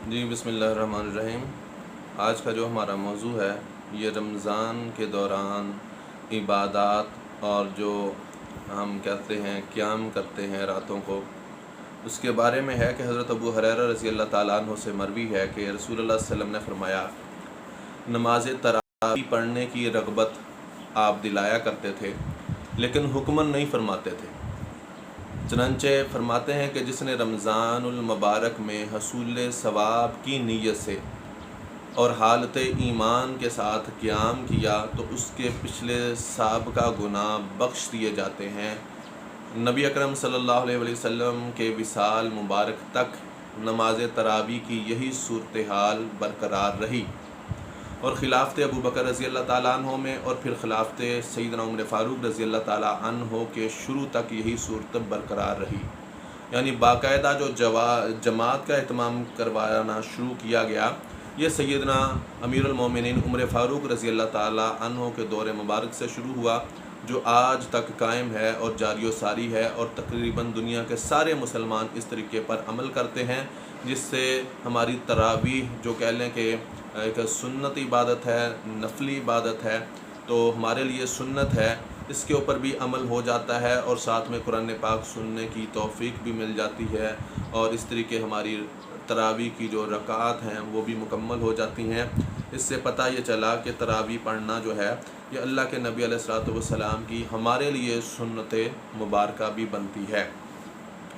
جی बिस्मिल्लाहिर्रहमानिर्रहीम। आज का जो हमारा मौजू है ये रमज़ान के दौरान इबादत और जो हम कहते हैं क़याम करते हैं रातों को, उसके बारे में है कि हज़रत अबू हुरैरा रज़ी अल्लाह ताला अन्हु से मरवी है कि रसूलुल्लाह सल्लल्लाहु अलैहि वसल्लम ने फरमाया, नमाज तरावी पढ़ने की रग़बत आप दिलाया करते थे लेकिन हुक्मन नहीं फरमाते थे। चनांचे फरमाते हैं कि जिसने रमज़ानुल मुबारक में हसूल सवाब की नीयत से और हालत ईमान के साथ क़याम किया तो उसके पिछले साबिक़ा गुनाह बख्श दिए जाते हैं। नबी अकरम सल्लल्लाहु अलैहि वसल्लम के विसाल मुबारक तक नमाज तरावी की यही सूरत हाल बरकरार रही और ख़िलाफ़त अबू बकर रज़ी अल्लाह ताला अन्हो में और फिर ख़िलाफ़त सैयदना उमर फ़ारूक रज़ी अल्लाह ताला अन्हो के शुरू तक यही सूरत बरकरार रही। यानी बाकायदा जो जमात का एहतमाम करवाना शुरू किया गया, ये सैयदना अमीरुल मोमिनीन उमर फ़ारूक रज़ी अल्लाह ताला अन्हो के दौर मुबारक से शुरू हुआ, जो आज तक कायम है और जारी सारी है और तकरीबन दुनिया के सारे मुसलमान इस तरीके पर अमल करते हैं, जिससे हमारी तरावीह जो कह लें कि एक सुन्नत इबादत है, नफली इबादत है, तो हमारे लिए सुन्नत है, इसके ऊपर भी अमल हो जाता है और साथ में कुरान पाक सुनने की तौफ़ीक भी मिल जाती है और इस तरीके हमारी तरावी की जो रकात हैं वो भी मुकम्मल हो जाती हैं। इससे पता ये चला कि तरावी पढ़ना जो है ये अल्लाह के नबी अलैहिस्सलातु वस्सलाम की हमारे लिए सुन्नत मुबारका भी बनती है।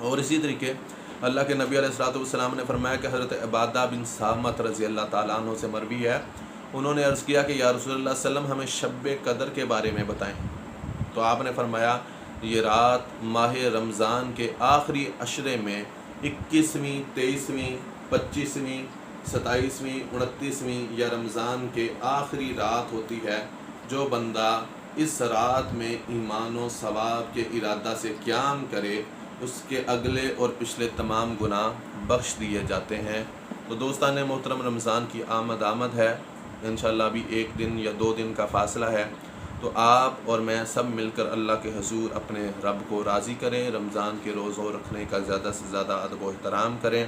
और इसी तरीके अल्लाह के नबी अलैहिस्सलातु वस्सलाम ने फरमाया कि हज़रत इबादा बिन सामत रज़ी अल्लाह ताला अन्हु से मरवी है, उन्होंने अर्ज़ किया कि या रसूलल्लाह सल्लम हमें शब कदर के बारे में बताएं। तो आपने फरमाया ये रात माह रमज़ान के आखिरी अशरे में 21वीं, 23वीं, 25वीं, 27वीं, 29वीं या रमज़ान के आखिरी रात होती है। जो बंदा इस रात में ईमान व सवाब के इरादा से क़याम करे उसके अगले और पिछले तमाम गुनाह बख्श दिए जाते हैं। तो दोस्तान मोहतरम, रमज़ान की आमद है, इंशाअल्लाह भी 1 दिन या 2 दिन का फ़ासला है। तो आप और मैं सब मिलकर अल्लाह के हुज़ूर अपने रब को राज़ी करें, रमज़ान के रोज़ों रखने का ज़्यादा से ज़्यादा अदब व एहतराम करें,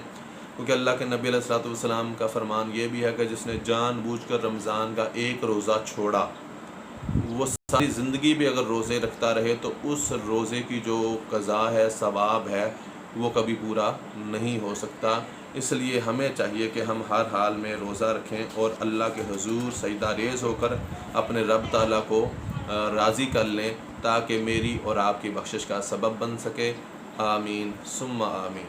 क्योंकि अल्लाह के नबी अलैहिस्सलातु वस्सलाम का फरमान ये भी है कि जिसने जानबूझकर रमज़ान का एक रोज़ा छोड़ा वो सारी ज़िंदगी भी अगर रोज़े रखता रहे तो उस रोज़े की जो क़ज़ा है, सवाब है, वो कभी पूरा नहीं हो सकता। इसलिए हमें चाहिए कि हम हर हाल में रोज़ा रखें और अल्लाह के हुज़ूर सजदा रेज़ होकर अपने रब ताला को राज़ी कर लें, ताकि मेरी और आपकी बख्शिश का सबब बन सके। आमीन सुम्मा आमीन।